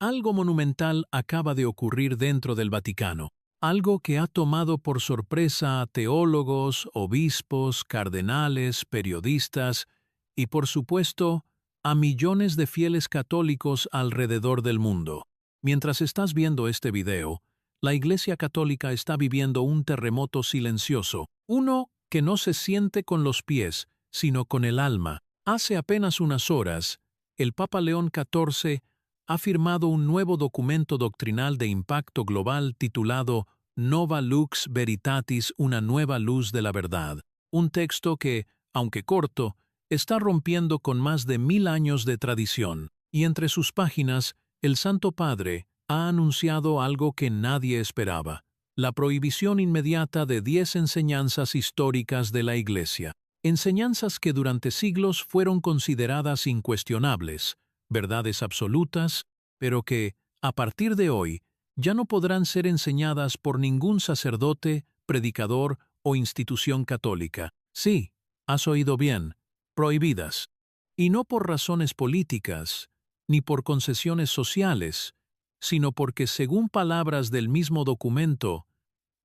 Algo monumental acaba de ocurrir dentro del Vaticano, algo que ha tomado por sorpresa a teólogos, obispos, cardenales, periodistas y, por supuesto, a millones de fieles católicos alrededor del mundo. Mientras estás viendo este video, la Iglesia Católica está viviendo un terremoto silencioso, uno que no se siente con los pies, sino con el alma. Hace apenas unas horas, el Papa León XIV ha firmado un nuevo documento doctrinal de impacto global titulado Nova Lux Veritatis, una nueva luz de la verdad. Un texto que, aunque corto, está rompiendo con más de 1000 años de tradición. Y entre sus páginas, el Santo Padre ha anunciado algo que nadie esperaba: la prohibición inmediata de 10 enseñanzas históricas de la Iglesia. Enseñanzas que durante siglos fueron consideradas incuestionables, verdades absolutas, pero que, a partir de hoy, ya no podrán ser enseñadas por ningún sacerdote, predicador o institución católica. Sí, has oído bien, prohibidas. Y no por razones políticas, ni por concesiones sociales, sino porque, según palabras del mismo documento,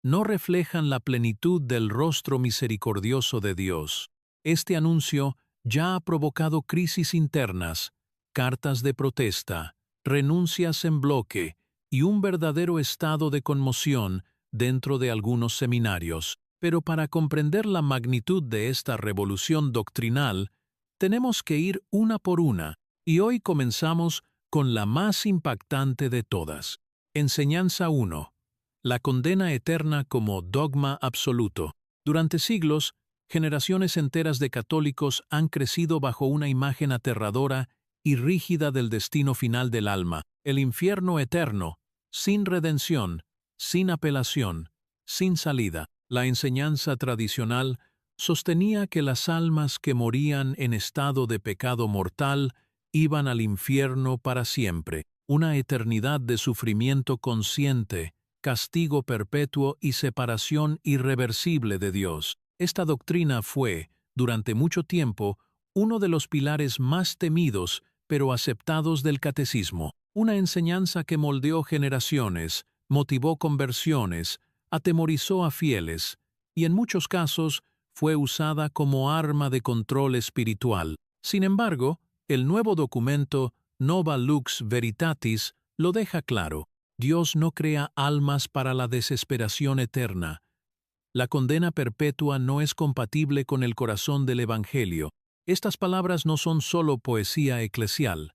no reflejan la plenitud del rostro misericordioso de Dios. Este anuncio ya ha provocado crisis internas, cartas de protesta, renuncias en bloque y un verdadero estado de conmoción dentro de algunos seminarios. Pero para comprender la magnitud de esta revolución doctrinal, tenemos que ir una por una, y hoy comenzamos con la más impactante de todas. Enseñanza 1. La condena eterna como dogma absoluto. Durante siglos, generaciones enteras de católicos han crecido bajo una imagen aterradora y rígida del destino final del alma, el infierno eterno, sin redención, sin apelación, sin salida. La enseñanza tradicional sostenía que las almas que morían en estado de pecado mortal iban al infierno para siempre, una eternidad de sufrimiento consciente, castigo perpetuo y separación irreversible de Dios. Esta doctrina fue, durante mucho tiempo, uno de los pilares más temidos pero aceptados del catecismo, una enseñanza que moldeó generaciones, motivó conversiones, atemorizó a fieles y en muchos casos fue usada como arma de control espiritual. Sin embargo, el nuevo documento Nova Lux Veritatis lo deja claro: Dios no crea almas para la desesperación eterna. La condena perpetua no es compatible con el corazón del Evangelio. Estas palabras no son solo poesía eclesial,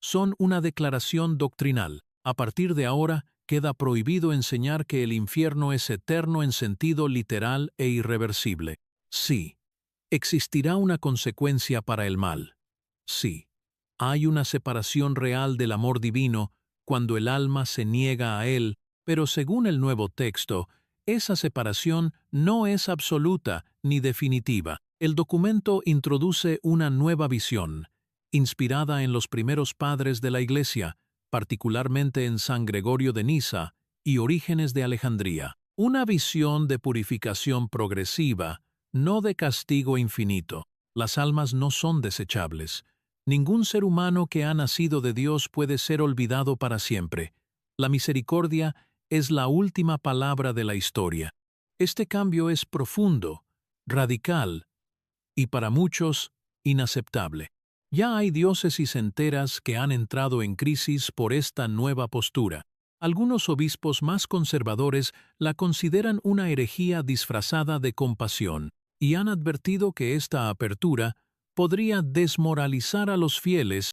son una declaración doctrinal. A partir de ahora, queda prohibido enseñar que el infierno es eterno en sentido literal e irreversible. Sí, existirá una consecuencia para el mal. Sí, hay una separación real del amor divino cuando el alma se niega a él, pero según el nuevo texto, esa separación no es absoluta ni definitiva. El documento introduce una nueva visión, inspirada en los primeros padres de la Iglesia, particularmente en San Gregorio de Nisa y Orígenes de Alejandría. Una visión de purificación progresiva, no de castigo infinito. Las almas no son desechables. Ningún ser humano que ha nacido de Dios puede ser olvidado para siempre. La misericordia es la última palabra de la historia. Este cambio es profundo, radical y para muchos inaceptable. Ya hay diócesis enteras que han entrado en crisis por esta nueva postura. Algunos obispos más conservadores la consideran una herejía disfrazada de compasión y han advertido que esta apertura podría desmoralizar a los fieles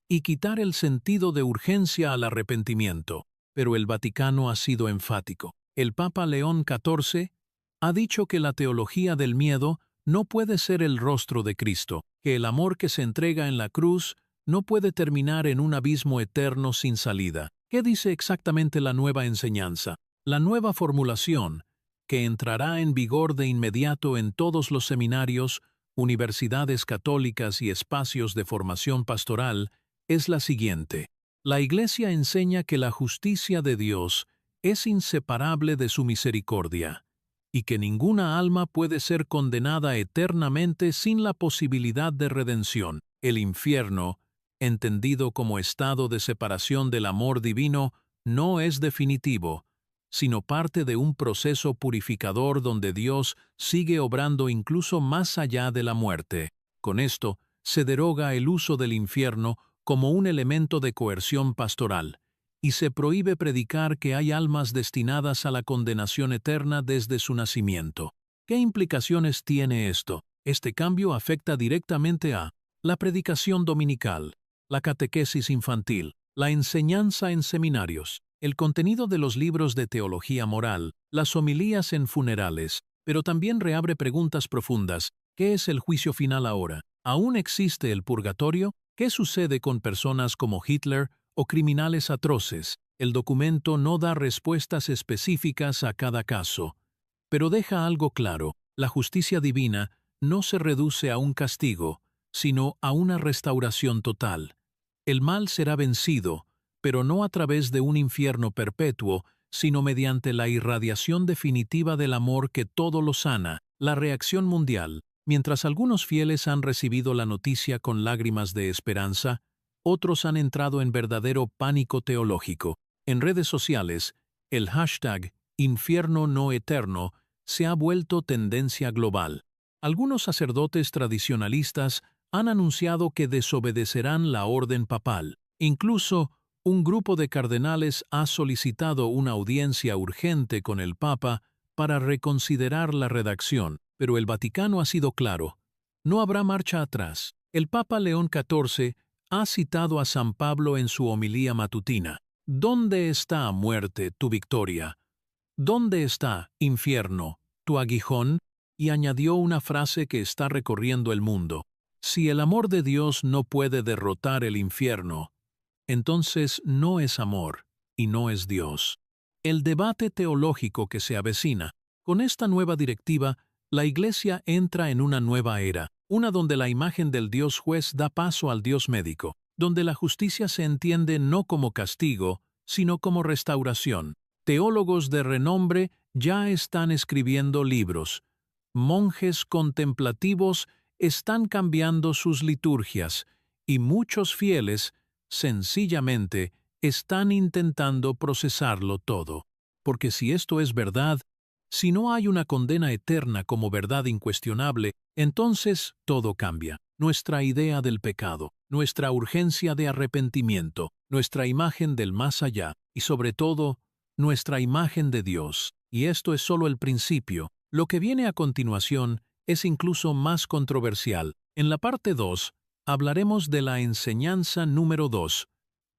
y quitar el sentido de urgencia al arrepentimiento. Pero el Vaticano ha sido enfático. El Papa León XIV ha dicho que la teología del miedo no puede ser el rostro de Cristo, que el amor que se entrega en la cruz no puede terminar en un abismo eterno sin salida. ¿Qué dice exactamente la nueva enseñanza? La nueva formulación, que entrará en vigor de inmediato en todos los seminarios, universidades católicas y espacios de formación pastoral, es la siguiente. La Iglesia enseña que la justicia de Dios es inseparable de su misericordia, y que ninguna alma puede ser condenada eternamente sin la posibilidad de redención. El infierno entendido como estado de separación del amor divino, no es definitivo, sino parte de un proceso purificador donde Dios sigue obrando incluso más allá de la muerte. Con esto, se deroga el uso del infierno como un elemento de coerción pastoral, y se prohíbe predicar que hay almas destinadas a la condenación eterna desde su nacimiento. ¿Qué implicaciones tiene esto? Este cambio afecta directamente a la predicación dominical, la catequesis infantil, la enseñanza en seminarios, el contenido de los libros de teología moral, las homilías en funerales, pero también reabre preguntas profundas. ¿Qué es el juicio final ahora? ¿Aún existe el purgatorio? ¿Qué sucede con personas como Hitler o criminales atroces? El documento no da respuestas específicas a cada caso, pero deja algo claro: la justicia divina no se reduce a un castigo, sino a una restauración total. El mal será vencido, pero no a través de un infierno perpetuo, sino mediante la irradiación definitiva del amor que todo lo sana. La reacción mundial. Mientras algunos fieles han recibido la noticia con lágrimas de esperanza, otros han entrado en verdadero pánico teológico. En redes sociales, el hashtag infierno no eterno se ha vuelto tendencia global. Algunos sacerdotes tradicionalistas han anunciado que desobedecerán la orden papal. Incluso, un grupo de cardenales ha solicitado una audiencia urgente con el Papa para reconsiderar la redacción, pero el Vaticano ha sido claro: no habrá marcha atrás. El Papa León XIV ha citado a San Pablo en su homilía matutina: ¿dónde está, muerte, tu victoria? ¿Dónde está, infierno, tu aguijón? Y añadió una frase que está recorriendo el mundo: si el amor de Dios no puede derrotar el infierno, entonces no es amor y no es Dios. El debate teológico que se avecina. Con esta nueva directiva, la Iglesia entra en una nueva era, una donde la imagen del Dios juez da paso al Dios médico, donde la justicia se entiende no como castigo, sino como restauración. Teólogos de renombre ya están escribiendo libros. Monjes contemplativos están cambiando sus liturgias, y muchos fieles, sencillamente, están intentando procesarlo todo. Porque si esto es verdad, si no hay una condena eterna como verdad incuestionable, entonces todo cambia. Nuestra idea del pecado, nuestra urgencia de arrepentimiento, nuestra imagen del más allá y, sobre todo, nuestra imagen de Dios. Y esto es solo el principio. Lo que viene a continuación es incluso más controversial. En la parte 2, hablaremos de la enseñanza número 2,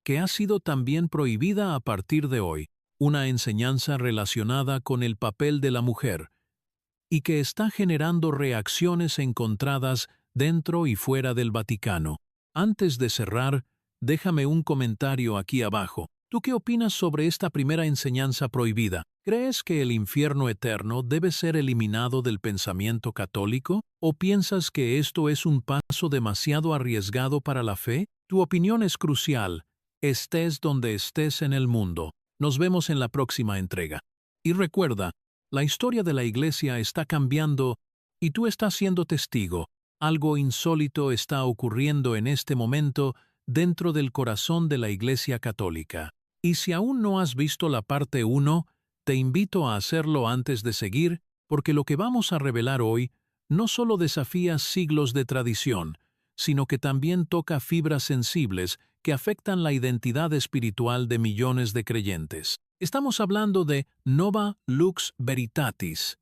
que ha sido también prohibida a partir de hoy, una enseñanza relacionada con el papel de la mujer, y que está generando reacciones encontradas dentro y fuera del Vaticano. Antes de cerrar, déjame un comentario aquí abajo. ¿Tú qué opinas sobre esta primera enseñanza prohibida? ¿Crees que el infierno eterno debe ser eliminado del pensamiento católico? ¿O piensas que esto es un paso demasiado arriesgado para la fe? Tu opinión es crucial, estés donde estés en el mundo. Nos vemos en la próxima entrega. Y recuerda, la historia de la Iglesia está cambiando y tú estás siendo testigo. Algo insólito está ocurriendo en este momento dentro del corazón de la Iglesia Católica. Y si aún no has visto la parte 1, te invito a hacerlo antes de seguir, porque lo que vamos a revelar hoy no solo desafía siglos de tradición, sino que también toca fibras sensibles que afectan la identidad espiritual de millones de creyentes. Estamos hablando de Nova Lux Veritatis,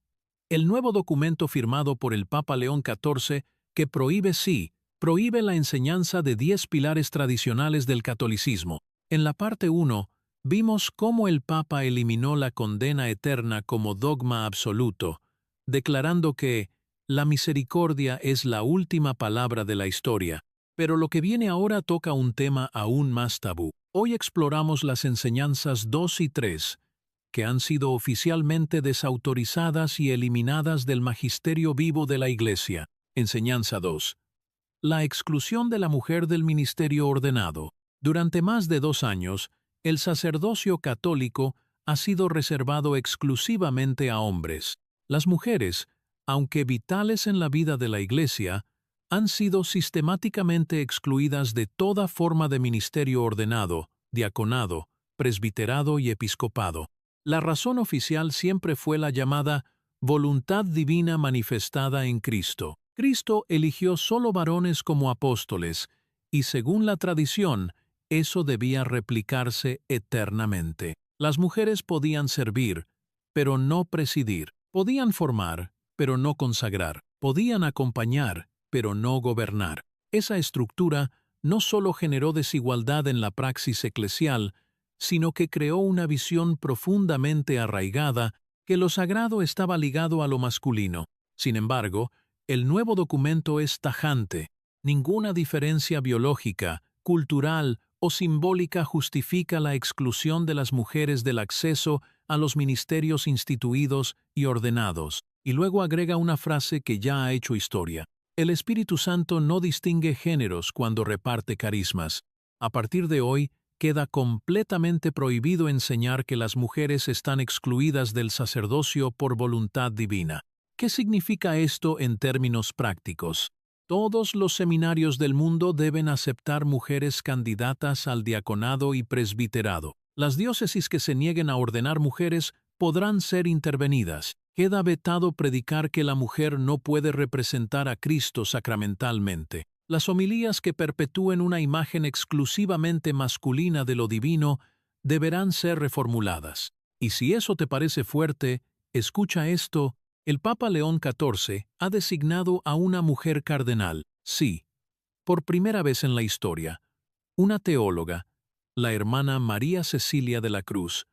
el nuevo documento firmado por el Papa León XIV que prohíbe la enseñanza de 10 pilares tradicionales del catolicismo. En la parte 1, vimos cómo el Papa eliminó la condena eterna como dogma absoluto, declarando que la misericordia es la última palabra de la historia. Pero lo que viene ahora toca un tema aún más tabú. Hoy exploramos las enseñanzas 2 y 3, que han sido oficialmente desautorizadas y eliminadas del magisterio vivo de la Iglesia. Enseñanza 2. La exclusión de la mujer del ministerio ordenado. Durante más de 2 años, el sacerdocio católico ha sido reservado exclusivamente a hombres. Las mujeres, aunque vitales en la vida de la Iglesia, han sido sistemáticamente excluidas de toda forma de ministerio ordenado, diaconado, presbiterado y episcopado. La razón oficial siempre fue la llamada voluntad divina manifestada en Cristo. Cristo eligió solo varones como apóstoles, y según la tradición, eso debía replicarse eternamente. Las mujeres podían servir, pero no presidir. Podían formar, pero no consagrar. Podían acompañar, pero no gobernar. Esa estructura no solo generó desigualdad en la praxis eclesial, sino que creó una visión profundamente arraigada que lo sagrado estaba ligado a lo masculino. Sin embargo, el nuevo documento es tajante. Ninguna diferencia biológica, cultural o simbólica justifica la exclusión de las mujeres del acceso a los ministerios instituidos y ordenados. Y luego agrega una frase que ya ha hecho historia. El Espíritu Santo no distingue géneros cuando reparte carismas. A partir de hoy, queda completamente prohibido enseñar que las mujeres están excluidas del sacerdocio por voluntad divina. ¿Qué significa esto en términos prácticos? Todos los seminarios del mundo deben aceptar mujeres candidatas al diaconado y presbiterado. Las diócesis que se nieguen a ordenar mujeres podrán ser intervenidas. Queda vetado predicar que la mujer no puede representar a Cristo sacramentalmente. Las homilías que perpetúen una imagen exclusivamente masculina de lo divino deberán ser reformuladas. Y si eso te parece fuerte, escucha esto. El Papa León XIV ha designado a una mujer cardenal. Sí, por primera vez en la historia, una teóloga, la hermana María Cecilia de la Cruz,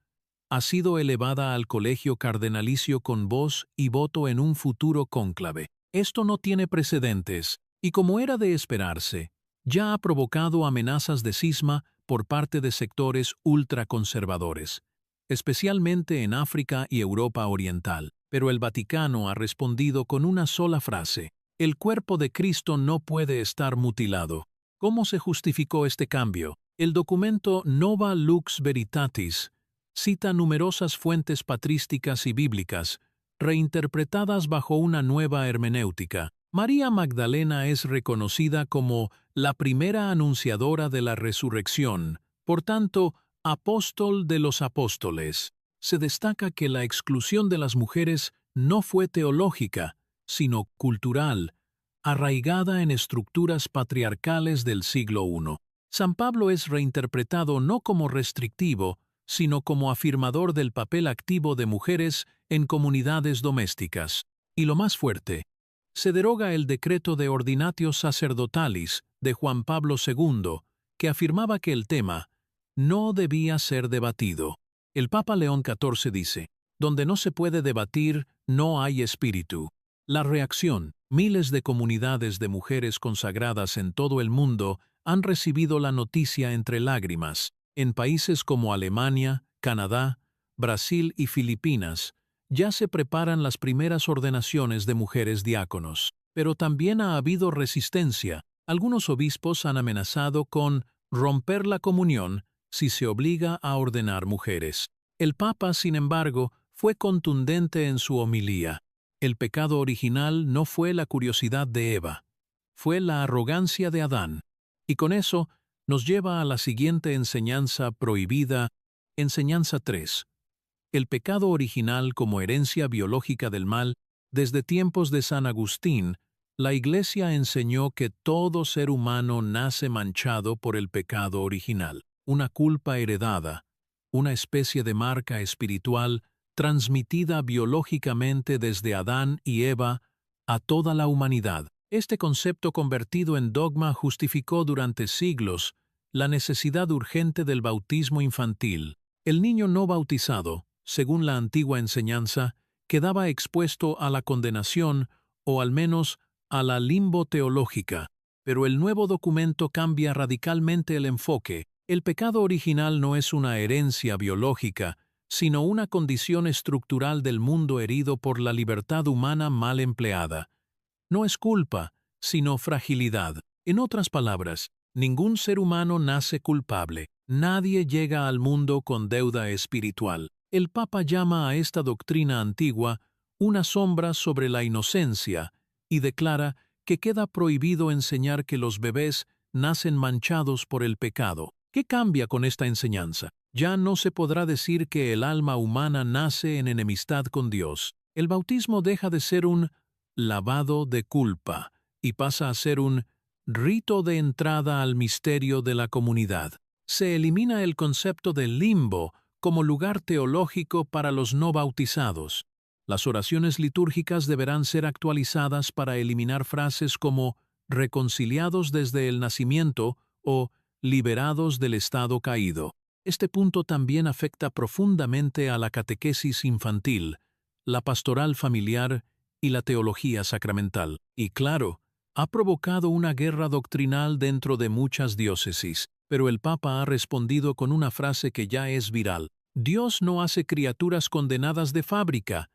ha sido elevada al colegio cardenalicio con voz y voto en un futuro cónclave. Esto no tiene precedentes, y como era de esperarse, ya ha provocado amenazas de cisma por parte de sectores ultraconservadores, especialmente en África y Europa Oriental. Pero el Vaticano ha respondido con una sola frase: el cuerpo de Cristo no puede estar mutilado. ¿Cómo se justificó este cambio? El documento Nova Lux Veritatis cita numerosas fuentes patrísticas y bíblicas, reinterpretadas bajo una nueva hermenéutica. María Magdalena es reconocida como la primera anunciadora de la resurrección, por tanto, apóstol de los apóstoles. Se destaca que la exclusión de las mujeres no fue teológica, sino cultural, arraigada en estructuras patriarcales del siglo I. San Pablo es reinterpretado no como restrictivo, sino como afirmador del papel activo de mujeres en comunidades domésticas. Y lo más fuerte, se deroga el decreto de Ordinatio Sacerdotalis de Juan Pablo II, que afirmaba que el tema no debía ser debatido. El Papa León XIV dice: donde no se puede debatir, no hay espíritu. La reacción: miles de comunidades de mujeres consagradas en todo el mundo han recibido la noticia entre lágrimas. En países como Alemania, Canadá, Brasil y Filipinas, ya se preparan las primeras ordenaciones de mujeres diáconos. Pero también ha habido resistencia. Algunos obispos han amenazado con romper la comunión si se obliga a ordenar mujeres. El Papa, sin embargo, fue contundente en su homilía. El pecado original no fue la curiosidad de Eva, fue la arrogancia de Adán. Y con eso nos lleva a la siguiente enseñanza prohibida, enseñanza 3. El pecado original como herencia biológica del mal. Desde tiempos de San Agustín, la Iglesia enseñó que todo ser humano nace manchado por el pecado original, una culpa heredada, una especie de marca espiritual transmitida biológicamente desde Adán y Eva a toda la humanidad. Este concepto convertido en dogma justificó durante siglos la necesidad urgente del bautismo infantil. El niño no bautizado, según la antigua enseñanza, quedaba expuesto a la condenación o al menos a la limbo teológica. Pero el nuevo documento cambia radicalmente el enfoque. El pecado original no es una herencia biológica, sino una condición estructural del mundo herido por la libertad humana mal empleada. No es culpa, sino fragilidad. En otras palabras, ningún ser humano nace culpable. Nadie llega al mundo con deuda espiritual. El Papa llama a esta doctrina antigua una sombra sobre la inocencia y declara que queda prohibido enseñar que los bebés nacen manchados por el pecado. ¿Qué cambia con esta enseñanza? Ya no se podrá decir que el alma humana nace en enemistad con Dios. El bautismo deja de ser un lavado de culpa y pasa a ser un rito de entrada al misterio de la comunidad. Se elimina el concepto de limbo como lugar teológico para los no bautizados. Las oraciones litúrgicas deberán ser actualizadas para eliminar frases como reconciliados desde el nacimiento o liberados del estado caído. Este punto también afecta profundamente a la catequesis infantil, la pastoral familiar y la teología sacramental. Y claro, ha provocado una guerra doctrinal dentro de muchas diócesis, pero el Papa ha respondido con una frase que ya es viral. Dios no hace criaturas condenadas de fábrica.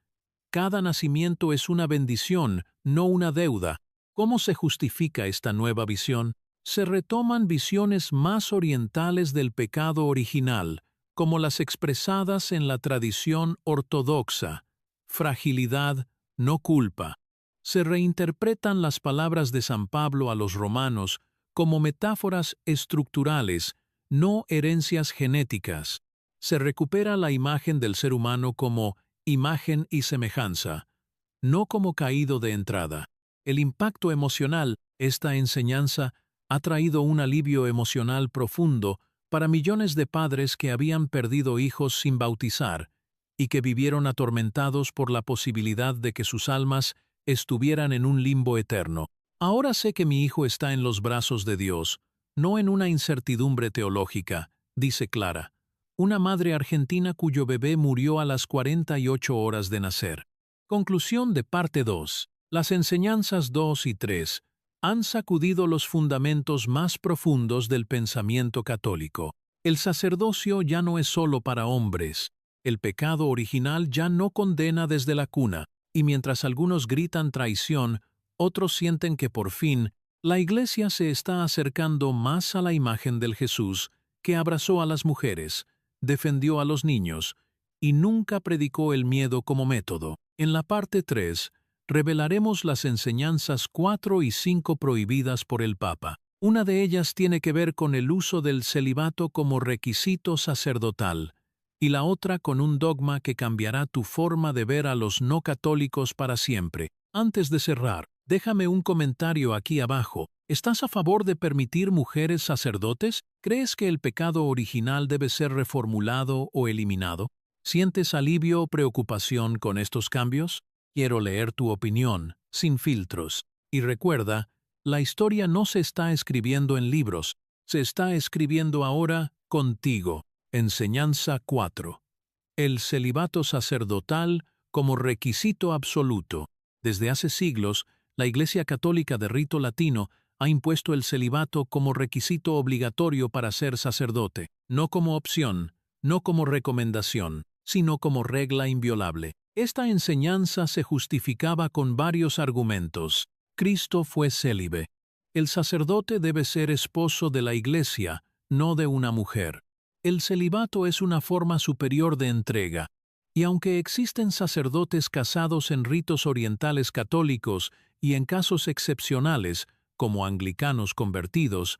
Cada nacimiento es una bendición, no una deuda. ¿Cómo se justifica esta nueva visión? Se retoman visiones más orientales del pecado original, como las expresadas en la tradición ortodoxa. Fragilidad, no culpa. Se reinterpretan las palabras de San Pablo a los romanos como metáforas estructurales, no herencias genéticas. Se recupera la imagen del ser humano como imagen y semejanza, no como caído de entrada. El impacto emocional, esta enseñanza, ha traído un alivio emocional profundo para millones de padres que habían perdido hijos sin bautizar y que vivieron atormentados por la posibilidad de que sus almas estuvieran en un limbo eterno. Ahora sé que mi hijo está en los brazos de Dios, no en una incertidumbre teológica, dice Clara, una madre argentina cuyo bebé murió a las 48 horas de nacer. Conclusión de parte 2. Las enseñanzas 2 y 3 han sacudido los fundamentos más profundos del pensamiento católico. El sacerdocio ya no es solo para hombres. El pecado original ya no condena desde la cuna, y mientras algunos gritan traición, otros sienten que por fin la Iglesia se está acercando más a la imagen del Jesús que abrazó a las mujeres, defendió a los niños y nunca predicó el miedo como método. En la parte 3, revelaremos las enseñanzas 4 y 5 prohibidas por el Papa. Una de ellas tiene que ver con el uso del celibato como requisito sacerdotal, y la otra con un dogma que cambiará tu forma de ver a los no católicos para siempre. Antes de cerrar, déjame un comentario aquí abajo. ¿Estás a favor de permitir mujeres sacerdotes? ¿Crees que el pecado original debe ser reformulado o eliminado? ¿Sientes alivio o preocupación con estos cambios? Quiero leer tu opinión, sin filtros. Y recuerda, la historia no se está escribiendo en libros, se está escribiendo ahora contigo. Enseñanza 4. El celibato sacerdotal como requisito absoluto. Desde hace siglos, la Iglesia Católica de rito latino ha impuesto el celibato como requisito obligatorio para ser sacerdote, no como opción, no como recomendación, sino como regla inviolable. Esta enseñanza se justificaba con varios argumentos. Cristo fue célibe. El sacerdote debe ser esposo de la Iglesia, no de una mujer. El celibato es una forma superior de entrega, y aunque existen sacerdotes casados en ritos orientales católicos y en casos excepcionales, como anglicanos convertidos,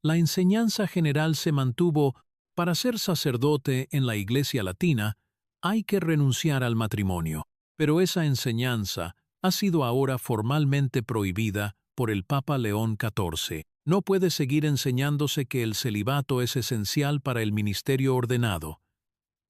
la enseñanza general se mantuvo: para ser sacerdote en la Iglesia latina, hay que renunciar al matrimonio. Pero esa enseñanza ha sido ahora formalmente prohibida por el Papa León XIV. No puede seguir enseñándose que el celibato es esencial para el ministerio ordenado.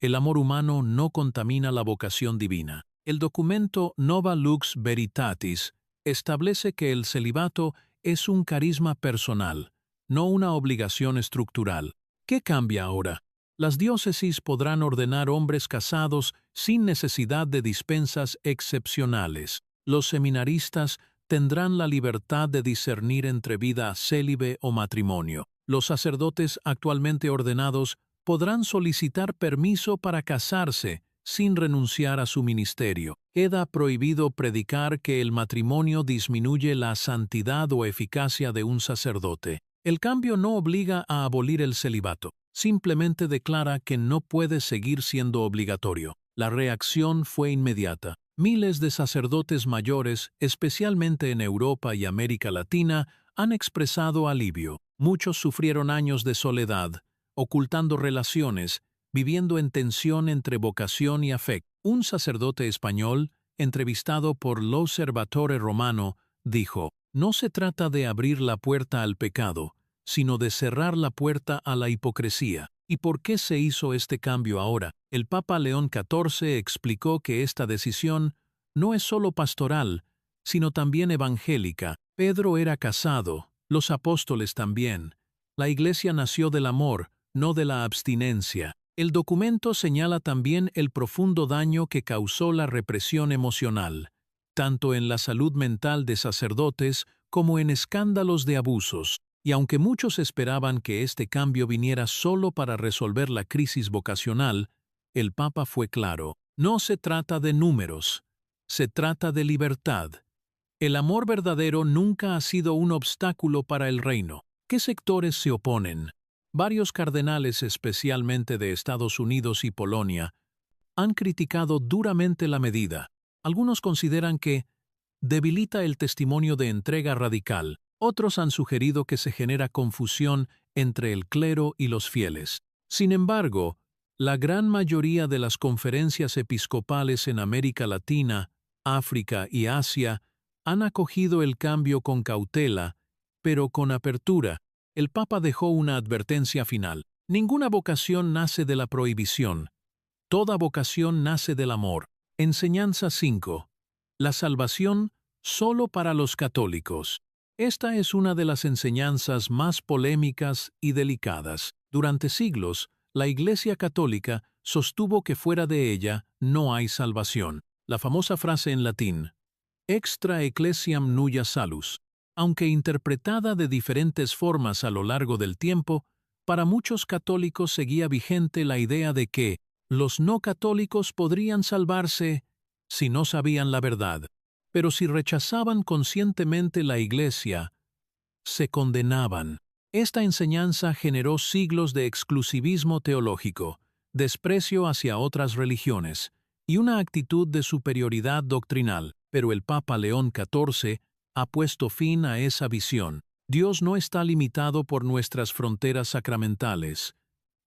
El amor humano no contamina la vocación divina. El documento Nova Lux Veritatis establece que el celibato es un carisma personal, no una obligación estructural. ¿Qué cambia ahora? Las diócesis podrán ordenar hombres casados sin necesidad de dispensas excepcionales. Los seminaristas tendrán la libertad de discernir entre vida célibe o matrimonio. Los sacerdotes actualmente ordenados podrán solicitar permiso para casarse sin renunciar a su ministerio. Queda prohibido predicar que el matrimonio disminuye la santidad o eficacia de un sacerdote. El cambio no obliga a abolir el celibato, simplemente declara que no puede seguir siendo obligatorio. La reacción fue inmediata. Miles de sacerdotes mayores, especialmente en Europa y América Latina, han expresado alivio. Muchos sufrieron años de soledad, ocultando relaciones, viviendo en tensión entre vocación y afecto. Un sacerdote español, entrevistado por L'Osservatore Romano, dijo: «No se trata de abrir la puerta al pecado, sino de cerrar la puerta a la hipocresía». ¿Y por qué se hizo este cambio ahora? El Papa León XIV explicó que esta decisión no es solo pastoral, sino también evangélica. Pedro era casado, los apóstoles también. La Iglesia nació del amor, no de la abstinencia. El documento señala también el profundo daño que causó la represión emocional, tanto en la salud mental de sacerdotes como en escándalos de abusos. Y aunque muchos esperaban que este cambio viniera solo para resolver la crisis vocacional, el Papa fue claro: no se trata de números, se trata de libertad. El amor verdadero nunca ha sido un obstáculo para el reino. ¿Qué sectores se oponen? Varios cardenales, especialmente de Estados Unidos y Polonia, han criticado duramente la medida. Algunos consideran que debilita el testimonio de entrega radical. Otros han sugerido que se genera confusión entre el clero y los fieles. Sin embargo, la gran mayoría de las conferencias episcopales en América Latina, África y Asia han acogido el cambio con cautela, pero con apertura. El Papa dejó una advertencia final: ninguna vocación nace de la prohibición. Toda vocación nace del amor. Enseñanza 5. La salvación solo para los católicos. Esta es una de las enseñanzas más polémicas y delicadas. Durante siglos, la Iglesia Católica sostuvo que fuera de ella no hay salvación. La famosa frase en latín, extra ecclesiam nulla salus, aunque interpretada de diferentes formas a lo largo del tiempo, para muchos católicos seguía vigente la idea de que los no católicos podrían salvarse si no sabían la verdad. Pero si rechazaban conscientemente la Iglesia, se condenaban. Esta enseñanza generó siglos de exclusivismo teológico, desprecio hacia otras religiones y una actitud de superioridad doctrinal. Pero el Papa León XIV ha puesto fin a esa visión. Dios no está limitado por nuestras fronteras sacramentales.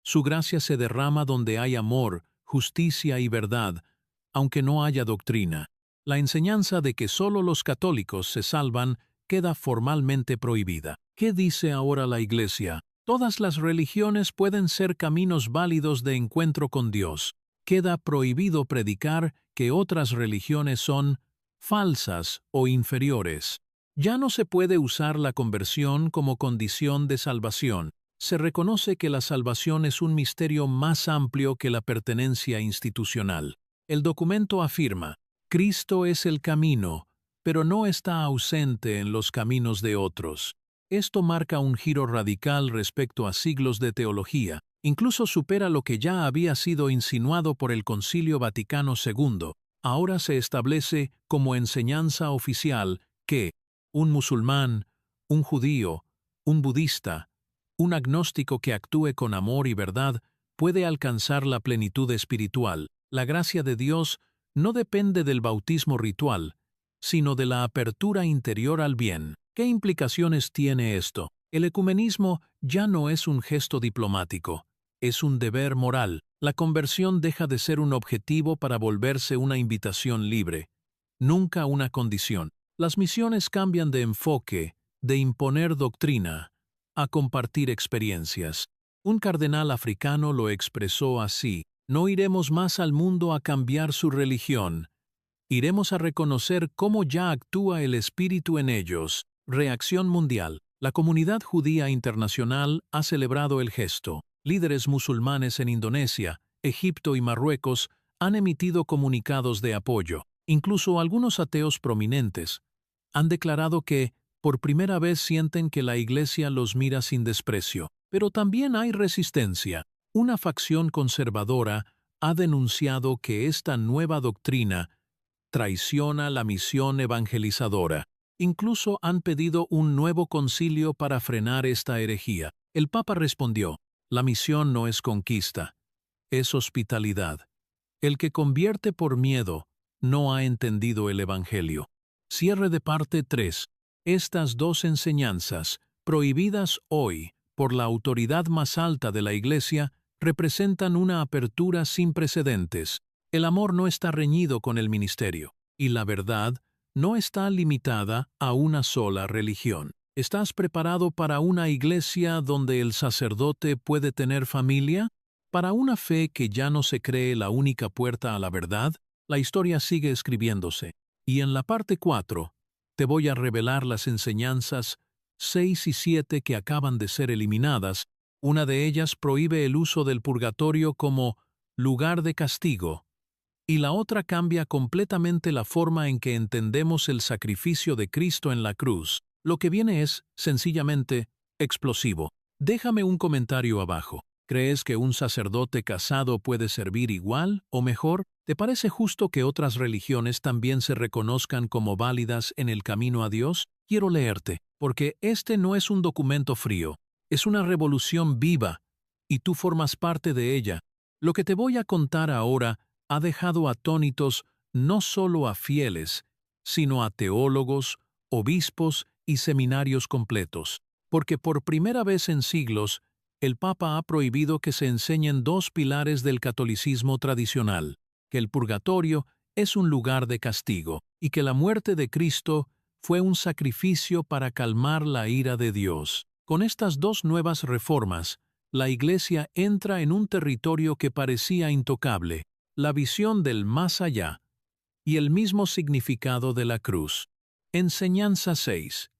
Su gracia se derrama donde hay amor, justicia y verdad, aunque no haya doctrina. La enseñanza de que solo los católicos se salvan queda formalmente prohibida. ¿Qué dice ahora la Iglesia? Todas las religiones pueden ser caminos válidos de encuentro con Dios. Queda prohibido predicar que otras religiones son falsas o inferiores. Ya no se puede usar la conversión como condición de salvación. Se reconoce que la salvación es un misterio más amplio que la pertenencia institucional. El documento afirma: Cristo es el camino, pero no está ausente en los caminos de otros. Esto marca un giro radical respecto a siglos de teología. Incluso supera lo que ya había sido insinuado por el Concilio Vaticano II. Ahora se establece como enseñanza oficial que un musulmán, un judío, un budista, un agnóstico que actúe con amor y verdad puede alcanzar la plenitud espiritual. La gracia de Dios no depende del bautismo ritual, sino de la apertura interior al bien. ¿Qué implicaciones tiene esto? El ecumenismo ya no es un gesto diplomático, es un deber moral. La conversión deja de ser un objetivo para volverse una invitación libre, nunca una condición. Las misiones cambian de enfoque, de imponer doctrina, a compartir experiencias. Un cardenal africano lo expresó así: no iremos más al mundo a cambiar su religión, iremos a reconocer cómo ya actúa el Espíritu en ellos. Reacción mundial. La comunidad judía internacional ha celebrado el gesto. Líderes musulmanes en Indonesia, Egipto y Marruecos han emitido comunicados de apoyo. Incluso algunos ateos prominentes han declarado que, por primera vez, sienten que la Iglesia los mira sin desprecio. Pero también hay resistencia. Una facción conservadora ha denunciado que esta nueva doctrina traiciona la misión evangelizadora. Incluso han pedido un nuevo concilio para frenar esta herejía. El Papa respondió: la misión no es conquista, es hospitalidad. El que convierte por miedo no ha entendido el Evangelio. Cierre de parte 3. Estas dos enseñanzas, prohibidas hoy por la autoridad más alta de la Iglesia, representan una apertura sin precedentes. El amor no está reñido con el ministerio, y la verdad no está limitada a una sola religión. ¿Estás preparado para una iglesia donde el sacerdote puede tener familia? ¿Para una fe que ya no se cree la única puerta a la verdad? La historia sigue escribiéndose. Y en la parte 4, te voy a revelar las enseñanzas 6 y 7 que acaban de ser eliminadas. Una de ellas prohíbe el uso del purgatorio como lugar de castigo, y la otra cambia completamente la forma en que entendemos el sacrificio de Cristo en la cruz. Lo que viene es, sencillamente, explosivo. Déjame un comentario abajo. ¿Crees que un sacerdote casado puede servir igual o mejor? ¿Te parece justo que otras religiones también se reconozcan como válidas en el camino a Dios? Quiero leerte, porque este no es un documento frío, es una revolución viva, y tú formas parte de ella. Lo que te voy a contar ahora ha dejado atónitos no solo a fieles, sino a teólogos, obispos y seminarios completos, porque por primera vez en siglos, el Papa ha prohibido que se enseñen dos pilares del catolicismo tradicional, que el purgatorio es un lugar de castigo y que la muerte de Cristo fue un sacrificio para calmar la ira de Dios. Con estas dos nuevas reformas, la Iglesia entra en un territorio que parecía intocable, la visión del más allá y el mismo significado de la cruz. Enseñanza 6.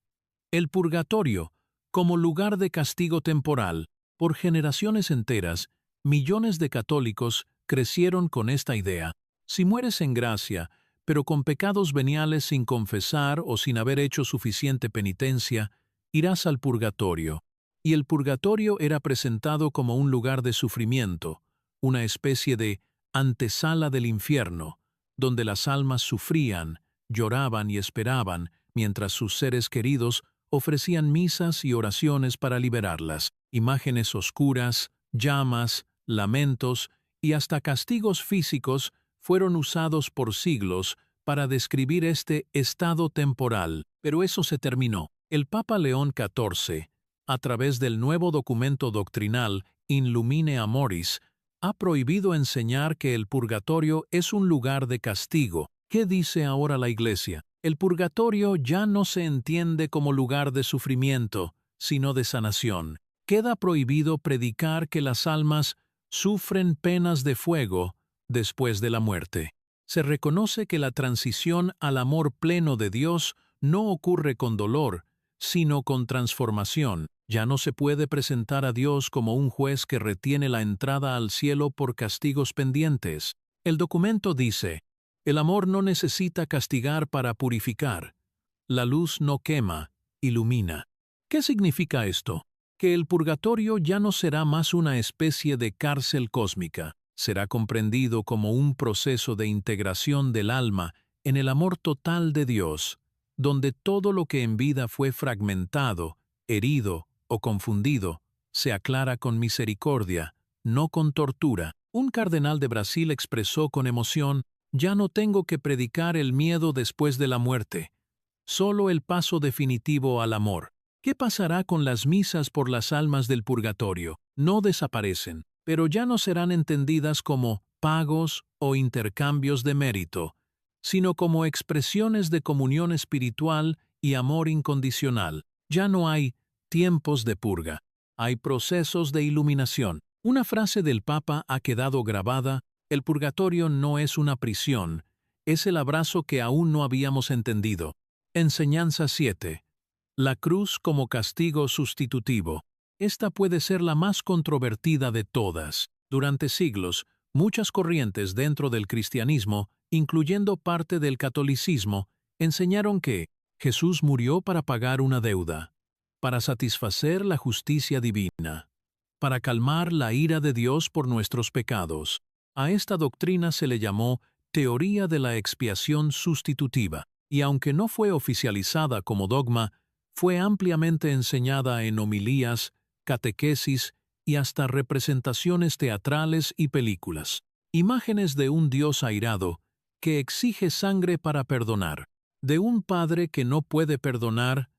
El purgatorio, como lugar de castigo temporal. Por generaciones enteras, millones de católicos crecieron con esta idea. Si mueres en gracia, pero con pecados veniales sin confesar o sin haber hecho suficiente penitencia, irás al purgatorio. Y el purgatorio era presentado como un lugar de sufrimiento, una especie de antesala del infierno, donde las almas sufrían, lloraban y esperaban, mientras sus seres queridos ofrecían misas y oraciones para liberarlas. Imágenes oscuras, llamas, lamentos y hasta castigos físicos fueron usados por siglos para describir este estado temporal. Pero eso se terminó. El Papa León XIV, a través del nuevo documento doctrinal In Lumine Amoris, ha prohibido enseñar que el purgatorio es un lugar de castigo. ¿Qué dice ahora la Iglesia? El purgatorio ya no se entiende como lugar de sufrimiento, sino de sanación. Queda prohibido predicar que las almas sufren penas de fuego después de la muerte. Se reconoce que la transición al amor pleno de Dios no ocurre con dolor, sino con transformación. Ya no se puede presentar a Dios como un juez que retiene la entrada al cielo por castigos pendientes. El documento dice: el amor no necesita castigar para purificar. La luz no quema, ilumina. ¿Qué significa esto? Que el purgatorio ya no será más una especie de cárcel cósmica. Será comprendido como un proceso de integración del alma en el amor total de Dios, donde todo lo que en vida fue fragmentado, herido o confundido, se aclara con misericordia, no con tortura. Un cardenal de Brasil expresó con emoción: ya no tengo que predicar el miedo después de la muerte, solo el paso definitivo al amor. ¿Qué pasará con las misas por las almas del purgatorio? No desaparecen, pero ya no serán entendidas como pagos o intercambios de mérito, sino como expresiones de comunión espiritual y amor incondicional. Ya no hay tiempos de purga, hay procesos de iluminación. Una frase del Papa ha quedado grabada: el purgatorio no es una prisión, es el abrazo que aún no habíamos entendido. Enseñanza 7. La cruz como castigo sustitutivo. Esta puede ser la más controvertida de todas. Durante siglos, muchas corrientes dentro del cristianismo, incluyendo parte del catolicismo, enseñaron que Jesús murió para pagar una deuda, para satisfacer la justicia divina, para calmar la ira de Dios por nuestros pecados. A esta doctrina se le llamó teoría de la expiación sustitutiva, y aunque no fue oficializada como dogma, fue ampliamente enseñada en homilías, catequesis y hasta representaciones teatrales y películas. Imágenes de un Dios airado que exige sangre para perdonar, de un padre que no puede perdonar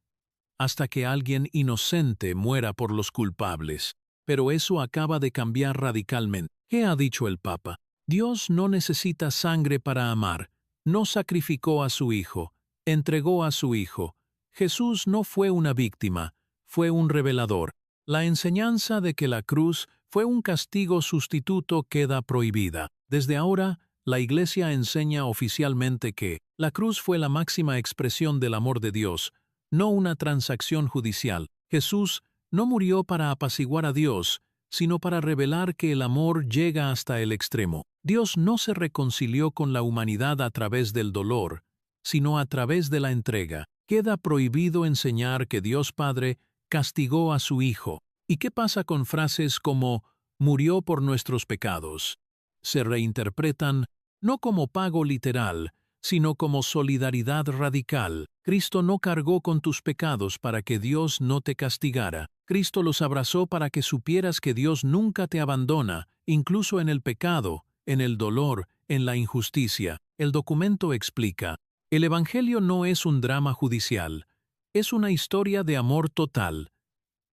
hasta que alguien inocente muera por los culpables. Pero eso acaba de cambiar radicalmente. ¿Qué ha dicho el Papa? Dios no necesita sangre para amar. No sacrificó a su Hijo, entregó a su Hijo. Jesús no fue una víctima, fue un revelador. La enseñanza de que la cruz fue un castigo sustituto queda prohibida. Desde ahora, la Iglesia enseña oficialmente que la cruz fue la máxima expresión del amor de Dios, no una transacción judicial. Jesús no murió para apaciguar a Dios, sino para revelar que el amor llega hasta el extremo. Dios no se reconcilió con la humanidad a través del dolor, sino a través de la entrega. Queda prohibido enseñar que Dios Padre castigó a su Hijo. ¿Y qué pasa con frases como «murió por nuestros pecados»? Se reinterpretan no como pago literal, sino como solidaridad radical. Cristo no cargó con tus pecados para que Dios no te castigara. Cristo los abrazó para que supieras que Dios nunca te abandona, incluso en el pecado, en el dolor, en la injusticia. El documento explica: el Evangelio no es un drama judicial, es una historia de amor total.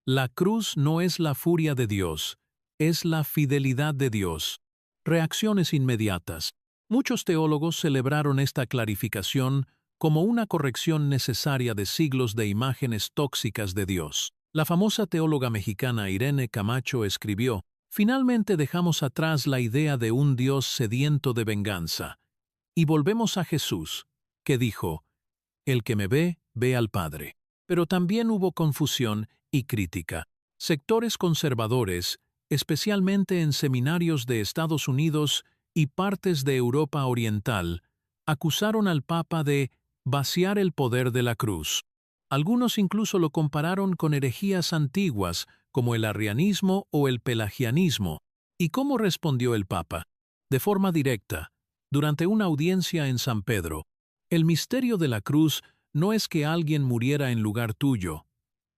La cruz no es la furia de Dios, es la fidelidad de Dios. Reacciones inmediatas. Muchos teólogos celebraron esta clarificación como una corrección necesaria de siglos de imágenes tóxicas de Dios. La famosa teóloga mexicana Irene Camacho escribió: «Finalmente dejamos atrás la idea de un Dios sediento de venganza, y volvemos a Jesús, que dijo, el que me ve, ve al Padre». Pero también hubo confusión y crítica. Sectores conservadores, especialmente en seminarios de Estados Unidos y partes de Europa Oriental, acusaron al Papa de vaciar el poder de la cruz. Algunos incluso lo compararon con herejías antiguas como el arrianismo o el pelagianismo. ¿Y cómo respondió el Papa? De forma directa, durante una audiencia en San Pedro: el misterio de la cruz no es que alguien muriera en lugar tuyo,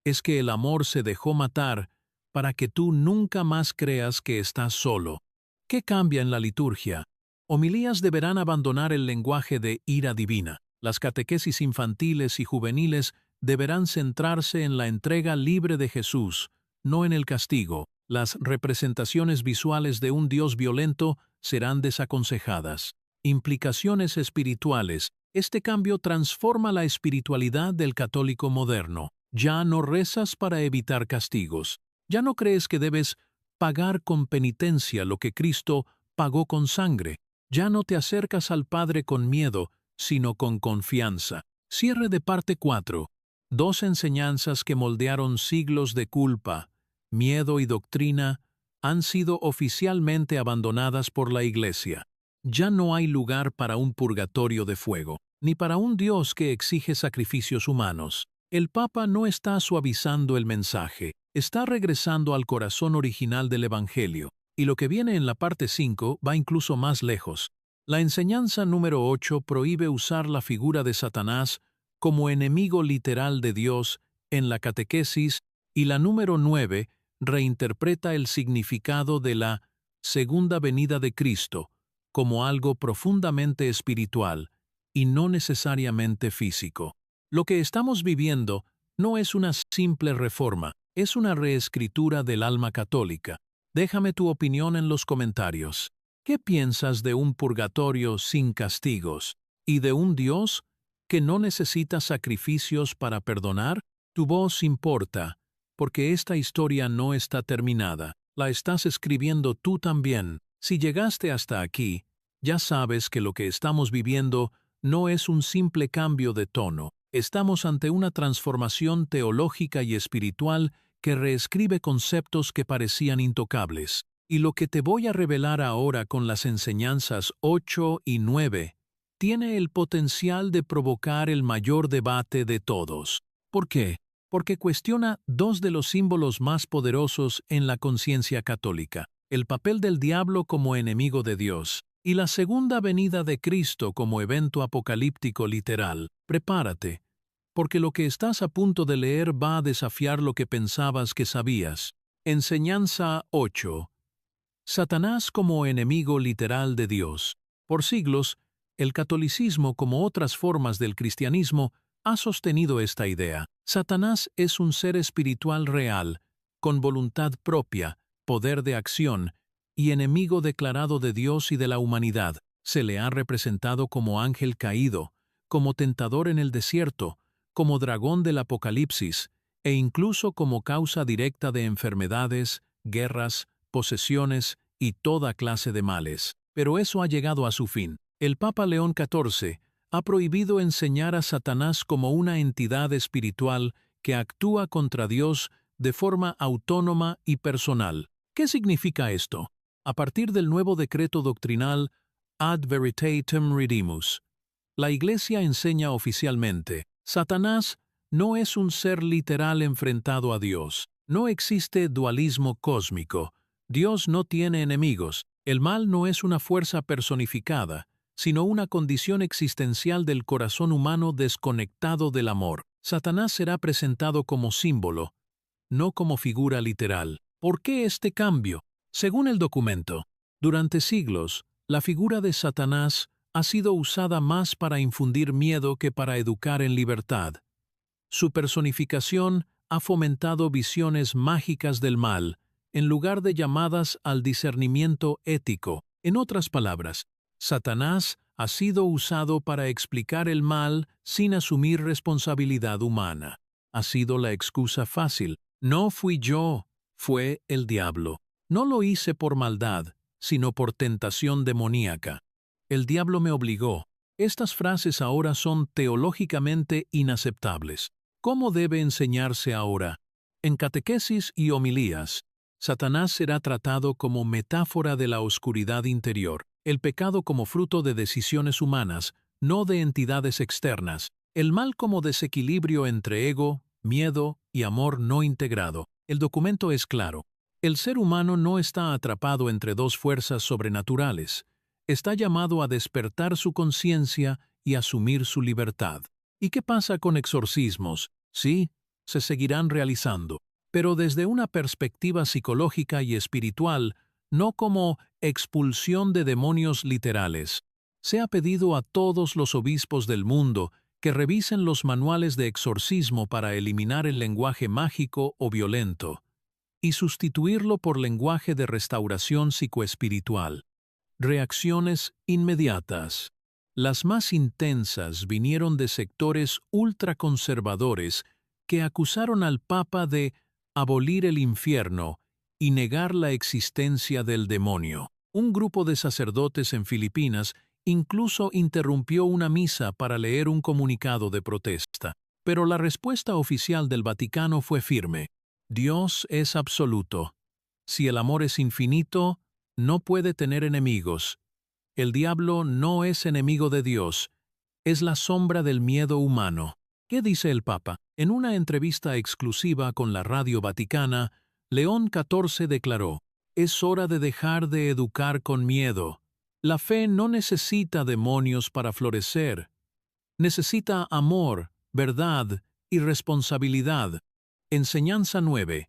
es que el amor se dejó matar para que tú nunca más creas que estás solo. ¿Qué cambia en la liturgia? Homilías deberán abandonar el lenguaje de ira divina. Las catequesis infantiles y juveniles deberán centrarse en la entrega libre de Jesús, no en el castigo. Las representaciones visuales de un Dios violento serán desaconsejadas. Implicaciones espirituales. Este cambio transforma la espiritualidad del católico moderno. Ya no rezas para evitar castigos. Ya no crees que debes pagar con penitencia lo que Cristo pagó con sangre. Ya no te acercas al Padre con miedo, sino con confianza. Cierre de parte 4. Dos enseñanzas que moldearon siglos de culpa, miedo y doctrina han sido oficialmente abandonadas por la Iglesia. Ya no hay lugar para un purgatorio de fuego, ni para un Dios que exige sacrificios humanos. El Papa no está suavizando el mensaje, está regresando al corazón original del Evangelio, y lo que viene en la parte 5 va incluso más lejos. La enseñanza número 8 prohíbe usar la figura de Satanás como enemigo literal de Dios en la catequesis, y la número 9 reinterpreta el significado de la segunda venida de Cristo como algo profundamente espiritual y no necesariamente físico. Lo que estamos viviendo no es una simple reforma, es una reescritura del alma católica. Déjame tu opinión en los comentarios. ¿Qué piensas de un purgatorio sin castigos y de un Dios que no necesita sacrificios para perdonar? Tu voz importa, porque esta historia no está terminada. La estás escribiendo tú también. Si llegaste hasta aquí, ya sabes que lo que estamos viviendo no es un simple cambio de tono. Estamos ante una transformación teológica y espiritual que reescribe conceptos que parecían intocables. Y lo que te voy a revelar ahora con las enseñanzas 8 y 9 tiene el potencial de provocar el mayor debate de todos. ¿Por qué? Porque cuestiona dos de los símbolos más poderosos en la conciencia católica: el papel del diablo como enemigo de Dios y la segunda venida de Cristo como evento apocalíptico literal. Prepárate, porque lo que estás a punto de leer va a desafiar lo que pensabas que sabías. Enseñanza 8. Satanás como enemigo literal de Dios. Por siglos, El catolicismo, como otras formas del cristianismo, ha sostenido esta idea. Satanás es un ser espiritual real, con voluntad propia, poder de acción, y enemigo declarado de Dios y de la humanidad. Se le ha representado como ángel caído, como tentador en el desierto, como dragón del Apocalipsis, e incluso como causa directa de enfermedades, guerras, posesiones y toda clase de males. Pero eso ha llegado a su fin. El Papa León XIV ha prohibido enseñar a Satanás como una entidad espiritual que actúa contra Dios de forma autónoma y personal. ¿Qué significa esto? A partir del nuevo decreto doctrinal Ad Veritatem Redeemus, la Iglesia enseña oficialmente: Satanás no es un ser literal enfrentado a Dios. No existe dualismo cósmico. Dios no tiene enemigos. El mal no es una fuerza personificada, sino una condición existencial del corazón humano desconectado del amor. Satanás será presentado como símbolo, no como figura literal. ¿Por qué este cambio? Según el documento, durante siglos, la figura de Satanás ha sido usada más para infundir miedo que para educar en libertad. Su personificación ha fomentado visiones mágicas del mal, en lugar de llamadas al discernimiento ético. En otras palabras, Satanás ha sido usado para explicar el mal sin asumir responsabilidad humana. Ha sido la excusa fácil. No fui yo, fue el diablo. No lo hice por maldad, sino por tentación demoníaca. El diablo me obligó. Estas frases ahora son teológicamente inaceptables. ¿Cómo debe enseñarse ahora? En catequesis y homilías, Satanás será tratado como metáfora de la oscuridad interior, el pecado como fruto de decisiones humanas, no de entidades externas, el mal como desequilibrio entre ego, miedo y amor no integrado. El documento es claro. El ser humano no está atrapado entre dos fuerzas sobrenaturales. Está llamado a despertar su conciencia y asumir su libertad. ¿Y qué pasa con exorcismos? Sí, se seguirán realizando, pero desde una perspectiva psicológica y espiritual, no como expulsión de demonios literales. Se ha pedido a todos los obispos del mundo que revisen los manuales de exorcismo para eliminar el lenguaje mágico o violento y sustituirlo por lenguaje de restauración psicoespiritual. Reacciones inmediatas. Las más intensas vinieron de sectores ultraconservadores que acusaron al Papa de abolir el infierno y negar la existencia del demonio. Un grupo de sacerdotes en Filipinas incluso interrumpió una misa para leer un comunicado de protesta. Pero la respuesta oficial del Vaticano fue firme. Dios es absoluto. Si el amor es infinito, no puede tener enemigos. El diablo no es enemigo de Dios, es la sombra del miedo humano. ¿Qué dice el Papa? En una entrevista exclusiva con la Radio Vaticana, León XIV declaró: es hora de dejar de educar con miedo. La fe no necesita demonios para florecer. Necesita amor, verdad y responsabilidad. Enseñanza 9.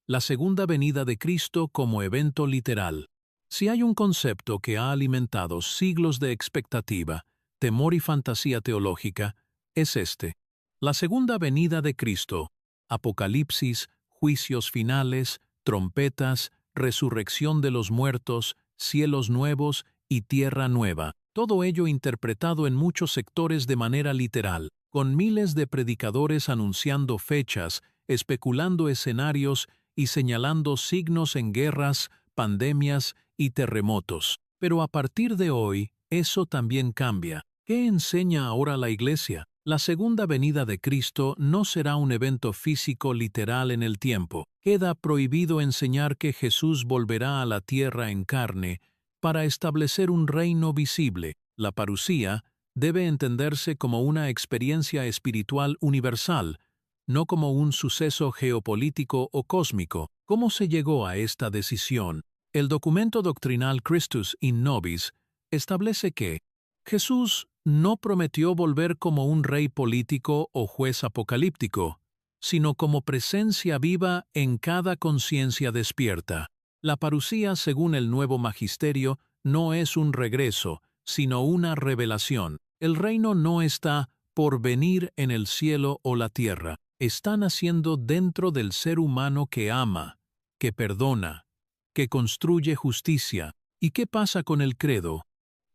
La segunda venida de Cristo como evento literal. Si hay un concepto que ha alimentado siglos de expectativa, temor y fantasía teológica, es este. La segunda venida de Cristo, Apocalipsis, juicios finales, trompetas, resurrección de los muertos, cielos nuevos y tierra nueva. Todo ello interpretado en muchos sectores de manera literal, con miles de predicadores anunciando fechas, especulando escenarios y señalando signos en guerras, pandemias y terremotos. Pero a partir de hoy, eso también cambia. ¿Qué enseña ahora la Iglesia? La segunda venida de Cristo no será un evento físico literal en el tiempo. Queda prohibido enseñar que Jesús volverá a la tierra en carne para establecer un reino visible. La parusía debe entenderse como una experiencia espiritual universal, no como un suceso geopolítico o cósmico. ¿Cómo se llegó a esta decisión? El documento doctrinal Christus in Nobis establece que Jesús no prometió volver como un rey político o juez apocalíptico, sino como presencia viva en cada conciencia despierta. La parusía, según el nuevo magisterio, no es un regreso, sino una revelación. El reino no está por venir en el cielo o la tierra. Está naciendo dentro del ser humano que ama, que perdona, que construye justicia. ¿Y qué pasa con el credo?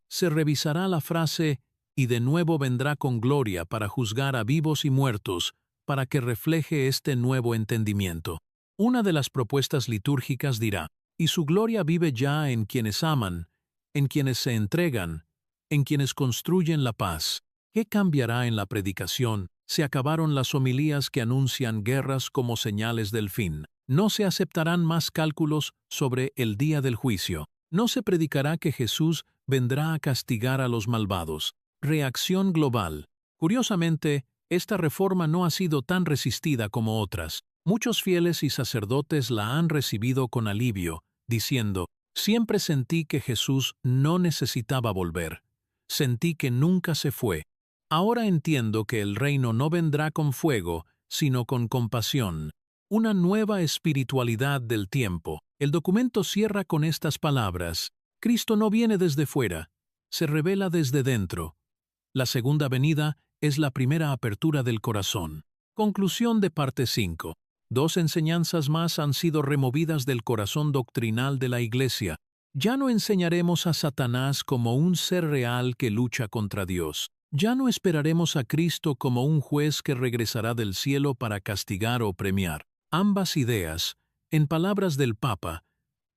Se revisará la frase «y de nuevo vendrá con gloria para juzgar a vivos y muertos», para que refleje este nuevo entendimiento. Una de las propuestas litúrgicas dirá «y su gloria vive ya en quienes aman, en quienes se entregan, en quienes construyen la paz». ¿Qué cambiará en la predicación? Se acabaron las homilías que anuncian guerras como señales del fin. No se aceptarán más cálculos sobre el día del juicio. No se predicará que Jesús vendrá a castigar a los malvados. Reacción global. Curiosamente, esta reforma no ha sido tan resistida como otras. Muchos fieles y sacerdotes la han recibido con alivio, diciendo, «Siempre sentí que Jesús no necesitaba volver. Sentí que nunca se fue. Ahora entiendo que el reino no vendrá con fuego, sino con compasión». Una nueva espiritualidad del tiempo. El documento cierra con estas palabras: Cristo no viene desde fuera, se revela desde dentro. La segunda venida es la primera apertura del corazón. Conclusión de parte 5. Dos enseñanzas más han sido removidas del corazón doctrinal de la Iglesia. Ya no enseñaremos a Satanás como un ser real que lucha contra Dios. Ya no esperaremos a Cristo como un juez que regresará del cielo para castigar o premiar. Ambas ideas, en palabras del Papa,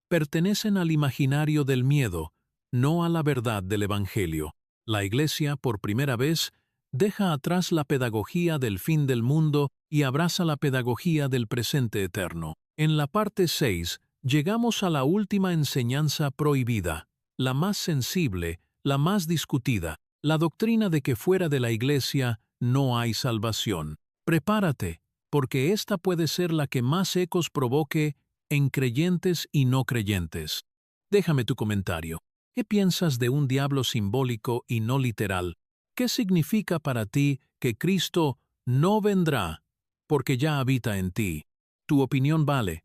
pertenecen al imaginario del miedo, no a la verdad del Evangelio. La Iglesia, por primera vez, deja atrás la pedagogía del fin del mundo y abraza la pedagogía del presente eterno. En la parte 6, llegamos a la última enseñanza prohibida, la más sensible, la más discutida, la doctrina de que fuera de la Iglesia no hay salvación. Prepárate, porque esta puede ser la que más ecos provoque en creyentes y no creyentes. Déjame tu comentario. ¿Qué piensas de un diablo simbólico y no literal? ¿Qué significa para ti que Cristo no vendrá porque ya habita en ti? Tu opinión vale,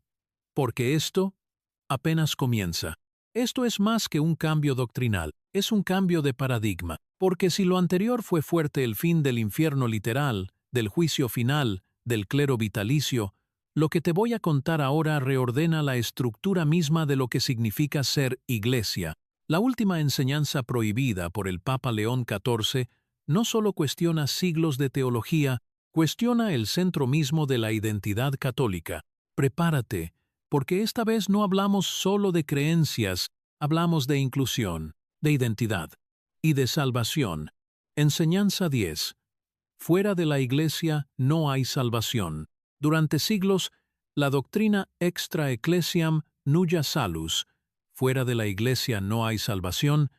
porque esto apenas comienza. Esto es más que un cambio doctrinal, es un cambio de paradigma, porque si lo anterior fue fuerte el fin del infierno literal, del juicio final, del clero vitalicio, lo que te voy a contar ahora reordena la estructura misma de lo que significa ser iglesia. La última enseñanza prohibida por el Papa León XIV no solo cuestiona siglos de teología, cuestiona el centro mismo de la identidad católica. Prepárate, porque esta vez no hablamos solo de creencias, hablamos de inclusión, de identidad y de salvación. Enseñanza 10. Fuera de la Iglesia no hay salvación. Durante siglos, la doctrina extra ecclesiam nulla salus, fuera de la Iglesia no hay salvación,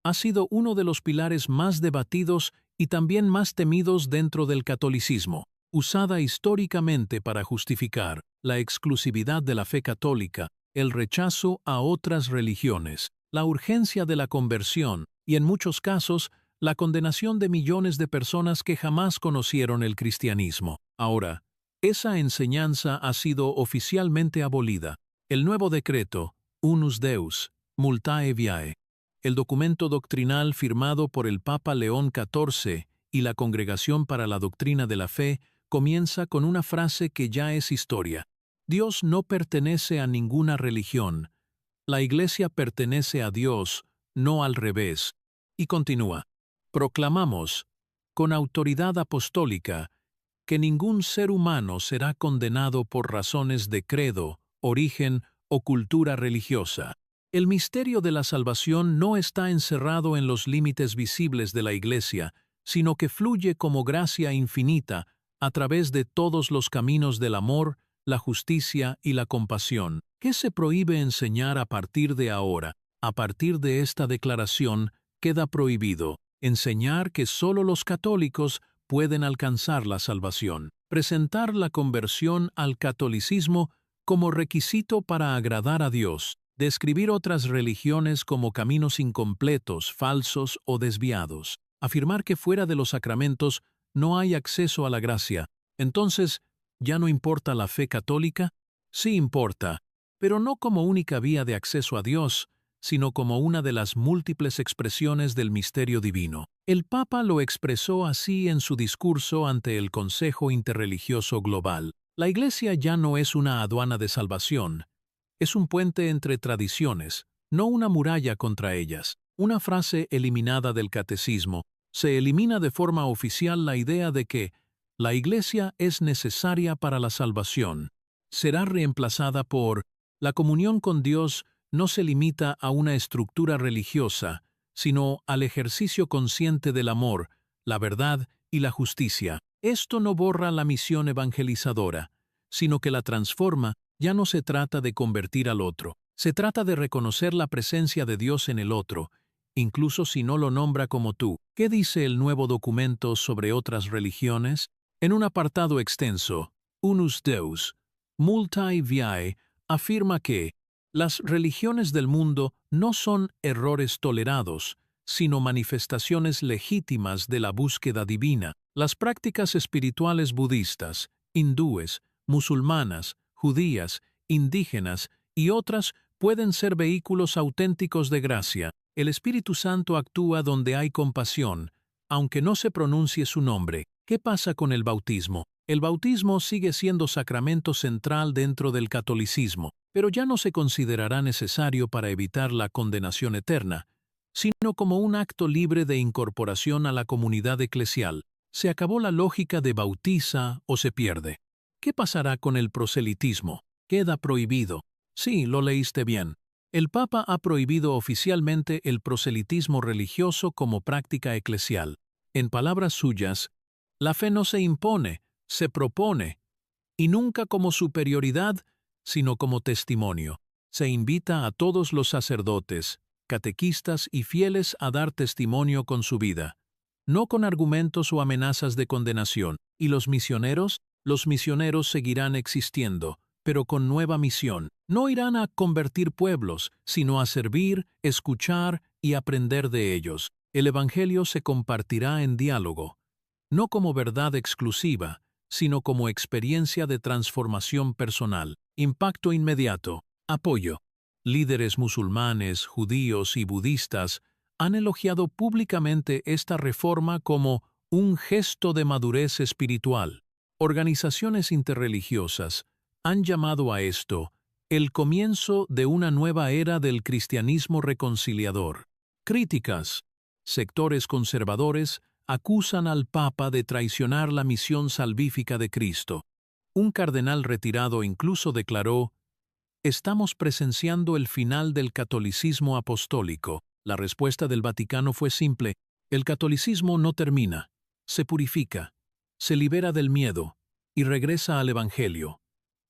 ha sido uno de los pilares más debatidos y también más temidos dentro del catolicismo, usada históricamente para justificar la exclusividad de la fe católica, el rechazo a otras religiones, la urgencia de la conversión y, en muchos casos, la condenación de millones de personas que jamás conocieron el cristianismo. Ahora, esa enseñanza ha sido oficialmente abolida. El nuevo decreto, Unus Deus, Multae Viae, el documento doctrinal firmado por el Papa León XIV y la Congregación para la Doctrina de la Fe, comienza con una frase que ya es historia. Dios no pertenece a ninguna religión. La Iglesia pertenece a Dios, no al revés. Y continúa. Proclamamos, con autoridad apostólica, que ningún ser humano será condenado por razones de credo, origen o cultura religiosa. El misterio de la salvación no está encerrado en los límites visibles de la Iglesia, sino que fluye como gracia infinita a través de todos los caminos del amor, la justicia y la compasión. ¿Qué se prohíbe enseñar a partir de ahora? A partir de esta declaración, queda prohibido enseñar que solo los católicos pueden alcanzar la salvación. Presentar la conversión al catolicismo como requisito para agradar a Dios. Describir otras religiones como caminos incompletos, falsos o desviados. Afirmar que fuera de los sacramentos no hay acceso a la gracia. Entonces, ¿ya no importa la fe católica? Sí importa, pero no como única vía de acceso a Dios, sino como una de las múltiples expresiones del misterio divino. El Papa lo expresó así en su discurso ante el Consejo Interreligioso Global. La Iglesia ya no es una aduana de salvación, es un puente entre tradiciones, no una muralla contra ellas. Una frase eliminada del catecismo: se elimina de forma oficial la idea de que la Iglesia es necesaria para la salvación. Será reemplazada por: la comunión con Dios no se limita a una estructura religiosa, sino al ejercicio consciente del amor, la verdad y la justicia. Esto no borra la misión evangelizadora, sino que la transforma. Ya no se trata de convertir al otro, se trata de reconocer la presencia de Dios en el otro, incluso si no lo nombra como tú. ¿Qué dice el nuevo documento sobre otras religiones? En un apartado extenso, Unus Deus, Multae Viae, afirma que las religiones del mundo no son errores tolerados, sino manifestaciones legítimas de la búsqueda divina. Las prácticas espirituales budistas, hindúes, musulmanas, judías, indígenas y otras pueden ser vehículos auténticos de gracia. El Espíritu Santo actúa donde hay compasión, aunque no se pronuncie su nombre. ¿Qué pasa con el bautismo? El bautismo sigue siendo sacramento central dentro del catolicismo, pero ya no se considerará necesario para evitar la condenación eterna, sino como un acto libre de incorporación a la comunidad eclesial. Se acabó la lógica de bautiza o se pierde. ¿Qué pasará con el proselitismo? Queda prohibido. Sí, lo leíste bien. El Papa ha prohibido oficialmente el proselitismo religioso como práctica eclesial. En palabras suyas, la fe no se impone, se propone, y nunca como superioridad, sino como testimonio. Se invita a todos los sacerdotes, catequistas y fieles a dar testimonio con su vida, no con argumentos o amenazas de condenación. ¿Y los misioneros? Los misioneros seguirán existiendo, pero con nueva misión. No irán a convertir pueblos, sino a servir, escuchar y aprender de ellos. El Evangelio se compartirá en diálogo, no como verdad exclusiva, sino como experiencia de transformación personal. Impacto inmediato. Apoyo. Líderes musulmanes, judíos y budistas han elogiado públicamente esta reforma como un gesto de madurez espiritual. Organizaciones interreligiosas han llamado a esto el comienzo de una nueva era del cristianismo reconciliador. Críticas. Sectores conservadores acusan al Papa de traicionar la misión salvífica de Cristo. Un cardenal retirado incluso declaró: «Estamos presenciando el final del catolicismo apostólico». La respuesta del Vaticano fue simple: el catolicismo no termina, se purifica, se libera del miedo y regresa al Evangelio.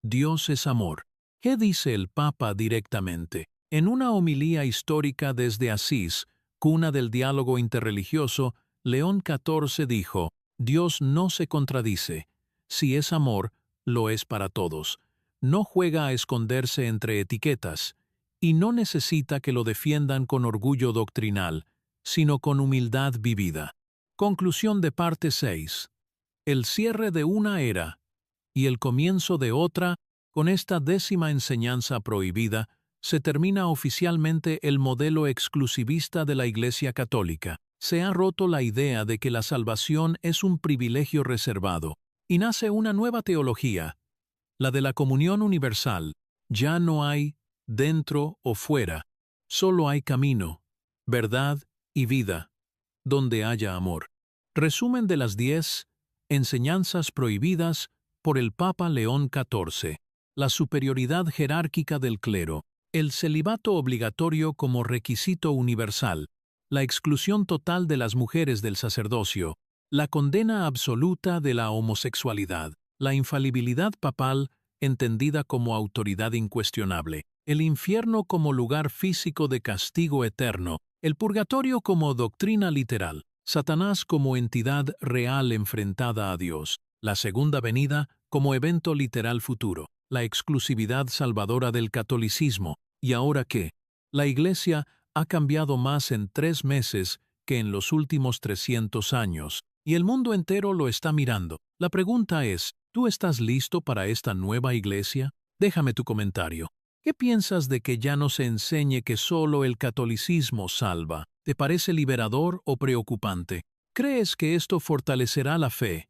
Dios es amor. ¿Qué dice el Papa directamente? En una homilía histórica desde Asís, cuna del diálogo interreligioso, León XIV dijo: Dios no se contradice. Si es amor, lo es para todos. No juega a esconderse entre etiquetas, y no necesita que lo defiendan con orgullo doctrinal, sino con humildad vivida. Conclusión de parte 6. El cierre de una era y el comienzo de otra. Con esta 10ª enseñanza prohibida, se termina oficialmente el modelo exclusivista de la Iglesia Católica. Se ha roto la idea de que la salvación es un privilegio reservado, y nace una nueva teología, la de la comunión universal. Ya no hay dentro o fuera, solo hay camino, verdad y vida, donde haya amor. Resumen de las 10 enseñanzas prohibidas por el Papa León XIV. La superioridad jerárquica del clero, el celibato obligatorio como requisito universal, la exclusión total de las mujeres del sacerdocio, la condena absoluta de la homosexualidad, la infalibilidad papal entendida como autoridad incuestionable, el infierno como lugar físico de castigo eterno, el purgatorio como doctrina literal, Satanás como entidad real enfrentada a Dios, la segunda venida como evento literal futuro, la exclusividad salvadora del catolicismo. ¿Y ahora qué? La Iglesia ha cambiado más en 3 meses que en los últimos 300 años, y el mundo entero lo está mirando. La pregunta es, ¿tú estás listo para esta nueva Iglesia? Déjame tu comentario. ¿Qué piensas de que ya no se enseñe que solo el catolicismo salva? ¿Te parece liberador o preocupante? ¿Crees que esto fortalecerá la fe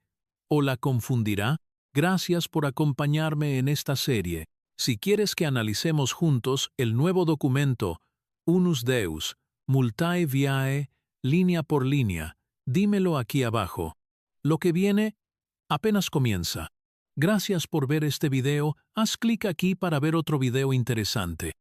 o la confundirá? Gracias por acompañarme en esta serie. Si quieres que analicemos juntos el nuevo documento Unus Deus, Multae Viae, línea por línea, dímelo aquí abajo. Lo que viene apenas comienza. Gracias por ver este video, haz clic aquí para ver otro video interesante.